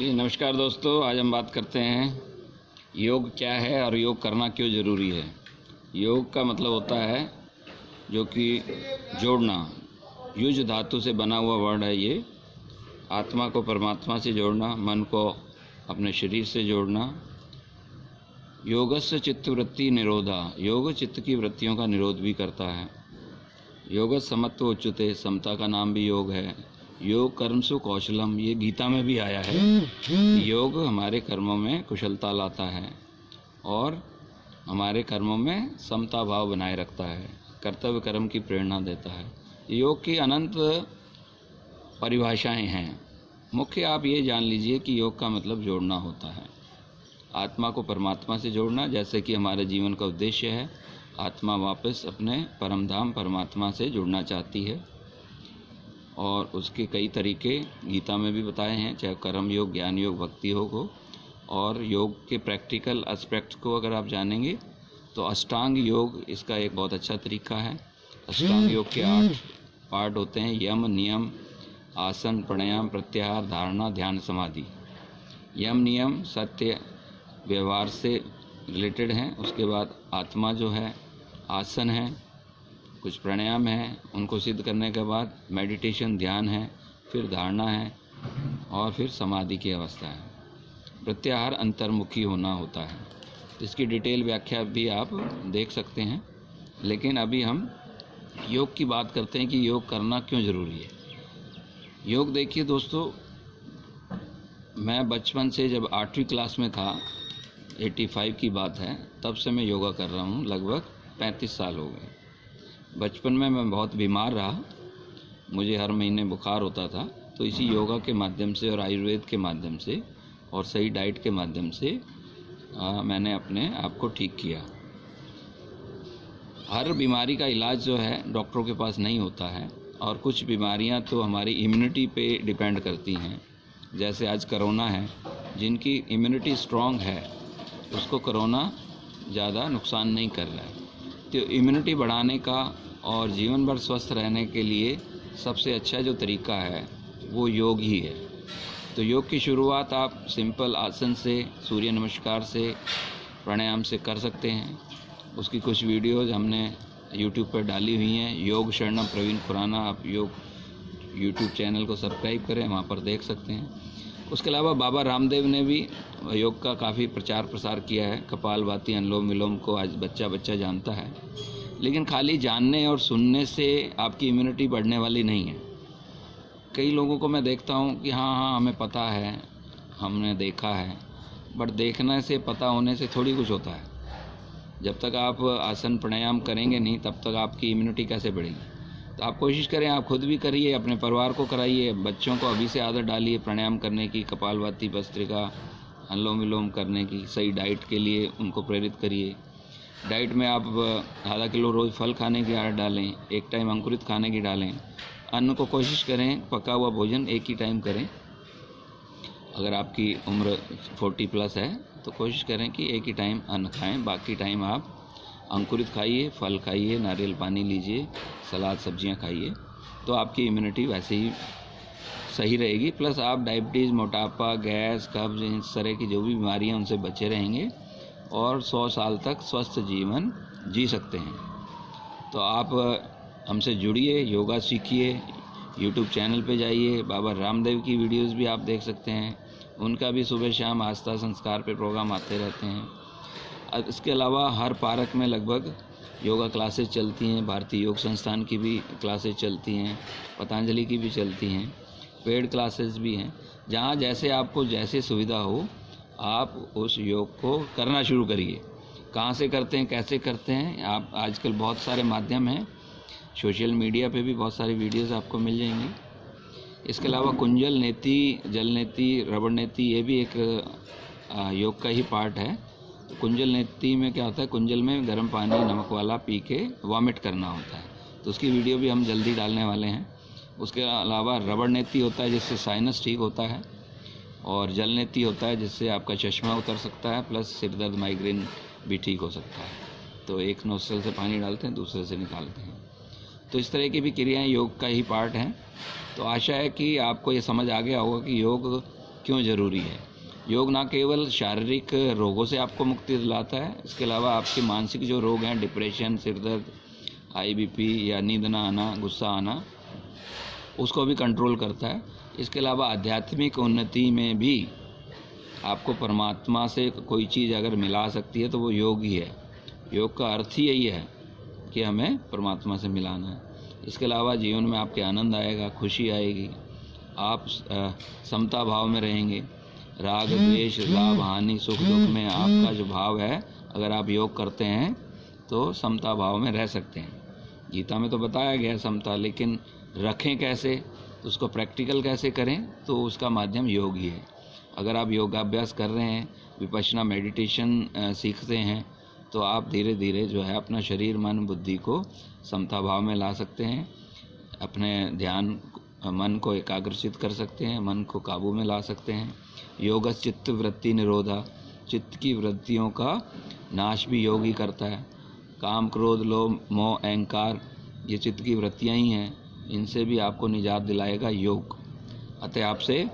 जी नमस्कार दोस्तों, आज हम बात करते हैं योग क्या है और योग करना क्यों ज़रूरी है। योग का मतलब होता है जो कि जोड़ना, युज धातु से बना हुआ वर्ड है ये। आत्मा को परमात्मा से जोड़ना, मन को अपने शरीर से जोड़ना। योगस्य चित्तवृत्ति निरोधा, योग चित्त की वृत्तियों का निरोध भी करता है। योग समत्व उच्यते, समता का नाम भी योग है। योग कर्मसु कौशलम, ये गीता में भी आया है। योग हमारे कर्मों में कुशलता लाता है और हमारे कर्मों में समता भाव बनाए रखता है, कर्तव्य कर्म की प्रेरणा देता है। योग की अनंत परिभाषाएं हैं। मुख्य आप ये जान लीजिए कि योग का मतलब जोड़ना होता है, आत्मा को परमात्मा से जोड़ना, जैसे कि हमारे जीवन का उद्देश्य है। आत्मा वापस अपने परमधाम परमात्मा से जुड़ना चाहती है और उसके कई तरीके गीता में भी बताए हैं, चाहे कर्म योग, ज्ञान योग, भक्ति योग हो। और योग के प्रैक्टिकल एस्पेक्ट्स को अगर आप जानेंगे तो अष्टांग योग इसका एक बहुत अच्छा तरीका है। अष्टांग योग के 8 पार्ट होते हैं: यम, नियम, आसन, प्राणायाम, प्रत्याहार, धारणा, ध्यान, समाधि। यम नियम सत्य व्यवहार से रिलेटेड हैं। उसके बाद आत्मा जो है, आसन है, कुछ प्राणायाम है, उनको सिद्ध करने के बाद मेडिटेशन, ध्यान है, फिर धारणा है और फिर समाधि की अवस्था है। प्रत्याहार अंतर्मुखी होना होता है। इसकी डिटेल व्याख्या भी आप देख सकते हैं, लेकिन अभी हम योग की बात करते हैं कि योग करना क्यों ज़रूरी है। योग देखिए दोस्तों, मैं बचपन से जब 8वीं क्लास में था, 85 की बात है, तब से मैं योगा कर रहा हूँ। लगभग 35 साल हो गए। बचपन में मैं बहुत बीमार रहा, मुझे हर महीने बुखार होता था। तो इसी योगा के माध्यम से और आयुर्वेद के माध्यम से और सही डाइट के माध्यम से मैंने अपने आप को ठीक किया। हर बीमारी का इलाज जो है डॉक्टरों के पास नहीं होता है, और कुछ बीमारियां तो हमारी इम्यूनिटी पे डिपेंड करती हैं। जैसे आज कोरोना है, जिनकी इम्यूनिटी स्ट्रांग है उसको कोरोना ज़्यादा नुकसान नहीं कर रहा है। तो इम्यूनिटी बढ़ाने का और जीवन भर स्वस्थ रहने के लिए सबसे अच्छा जो तरीका है वो योग ही है। तो योग की शुरुआत आप सिंपल आसन से, सूर्य नमस्कार से, प्राणायाम से कर सकते हैं। उसकी कुछ वीडियोज़ हमने यूट्यूब पर डाली हुई हैं। योग शरणम प्रवीण खुराना, आप योग यूट्यूब चैनल को सब्सक्राइब करें, वहाँ पर देख सकते हैं। उसके अलावा बाबा रामदेव ने भी योग का काफ़ी प्रचार प्रसार किया है। कपालभाति, अनुलोम विलोम को आज बच्चा जानता है, लेकिन खाली जानने और सुनने से आपकी इम्यूनिटी बढ़ने वाली नहीं है। कई लोगों को मैं देखता हूँ कि हाँ हमें पता है, हमने देखा है, बट देखने से, पता होने से थोड़ी कुछ होता है। जब तक आप आसन प्राणायाम करेंगे नहीं, तब तक आपकी इम्यूनिटी कैसे बढ़ेगी। तो आप कोशिश करें, आप खुद भी करिए, अपने परिवार को कराइए, बच्चों को अभी से आदत डालिए प्राणायाम करने की, कपालभाति, भस्त्रिका, अनुलोम विलोम करने की। सही डाइट के लिए उनको प्रेरित करिए। डाइट में आप आधा किलो रोज़ फल खाने की आदत डालें, एक टाइम अंकुरित खाने की डालें। अन्न को कोशिश करें पका हुआ भोजन एक ही टाइम करें। अगर आपकी उम्र 40 प्लस है तो कोशिश करें कि एक ही टाइम अन्न खाएं, बाकी टाइम आप अंकुरित खाइए, फल खाइए, नारियल पानी लीजिए, सलाद सब्जियां खाइए। तो आपकी इम्यूनिटी वैसे ही सही रहेगी। प्लस आप डायबिटीज़, मोटापा, गैस, कब्ज, इस तरह की जो भी बीमारियां, उनसे बचे रहेंगे और 100 साल तक स्वस्थ जीवन जी सकते हैं। तो आप हमसे जुड़िए, योगा सीखिए। यूट्यूब चैनल पे जाइए, बाबा रामदेव की वीडियोस भी आप देख सकते हैं। उनका भी सुबह शाम आस्था संस्कार पे प्रोग्राम आते रहते हैं। इसके अलावा हर पार्क में लगभग योगा क्लासेस चलती हैं। भारतीय योग संस्थान की भी क्लासेस चलती हैं, पतंजलि की भी चलती हैं, पेड क्लासेस भी हैं। जहाँ जैसे आपको जैसे सुविधा हो, आप उस योग को करना शुरू करिए। कहाँ से करते हैं, कैसे करते हैं, आप आजकल बहुत सारे माध्यम हैं। सोशल मीडिया पे भी बहुत सारी वीडियोस आपको मिल जाएंगी। इसके अलावा कुंजल नेति, जल नेति, रबड़ नेति, ये भी एक योग का ही पार्ट है। तो कुंजल नेति में क्या होता है, कुंजल में गर्म पानी नमक वाला पी के वॉमिट करना होता है। तो उसकी वीडियो भी हम जल्दी डालने वाले हैं। उसके अलावा रबड़ नेति होता है जिससे साइनस ठीक होता है, और जल नेति होता है जिससे आपका चश्मा उतर सकता है, प्लस सिर दर्द, माइग्रेन भी ठीक हो सकता है। तो एक नोस्ट्रल से पानी डालते हैं, दूसरे से निकालते हैं। तो इस तरह की भी क्रियाएं योग का ही पार्ट हैं। तो आशा है कि आपको ये समझ आ गया होगा कि योग क्यों ज़रूरी है। योग ना केवल शारीरिक रोगों से आपको मुक्ति दिलाता है, इसके अलावा आपके मानसिक जो रोग हैं, डिप्रेशन, सिरदर्द, हाई बीपी या नींद ना आना, गुस्सा आना, उसको भी कंट्रोल करता है। इसके अलावा आध्यात्मिक उन्नति में भी आपको परमात्मा से कोई चीज़ अगर मिला सकती है तो वो योग ही है। योग का अर्थ ही यही है कि हमें परमात्मा से मिलाना है। इसके अलावा जीवन में आपके आनंद आएगा, खुशी आएगी, आप समता भाव में रहेंगे। राग द्वेष, लाभ हानि, सुख दुख में आपका जो भाव है, अगर आप योग करते हैं तो समता भाव में रह सकते हैं। गीता में तो बताया गया है समता, लेकिन रखें कैसे, तो उसको प्रैक्टिकल कैसे करें, तो उसका माध्यम योग ही है। अगर आप योगाभ्यास कर रहे हैं, विपश्यना मेडिटेशन सीखते हैं, तो आप धीरे धीरे जो है अपना शरीर, मन, बुद्धि को समता भाव में ला सकते हैं। अपने ध्यान, मन को एकाग्रचित कर सकते हैं, मन को काबू में ला सकते हैं। योग चित्त वृत्ति निरोधा, चित्त की वृत्तियों का नाश भी योग ही करता है। काम, क्रोध, लोभ, मोह, अहंकार, ये चित्त की वृत्तियाँ ही हैं, इनसे भी आपको निजात दिलाएगा योग। अतः आपसे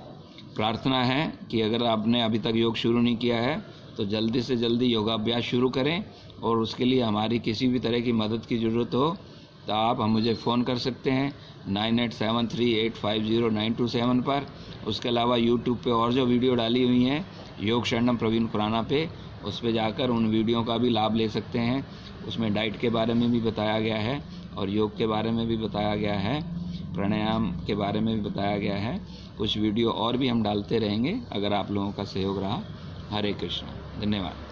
प्रार्थना है कि अगर आपने अभी तक योग शुरू नहीं किया है तो जल्दी से जल्दी योगाभ्यास शुरू करें, और उसके लिए हमारी किसी भी तरह की मदद की ज़रूरत हो तो आप मुझे फ़ोन कर सकते हैं 9873850927 पर। उसके अलावा यूट्यूब पे और जो वीडियो डाली हुई हैं योग शरणम प्रवीण खुराना पे, उस पे जाकर उन वीडियो का भी लाभ ले सकते हैं। उसमें डाइट के बारे में भी बताया गया है और योग के बारे में भी बताया गया है, प्राणायाम के बारे में भी बताया गया है। कुछ वीडियो और भी हम डालते रहेंगे अगर आप लोगों का सहयोग रहा। हरे कृष्ण, धन्यवाद।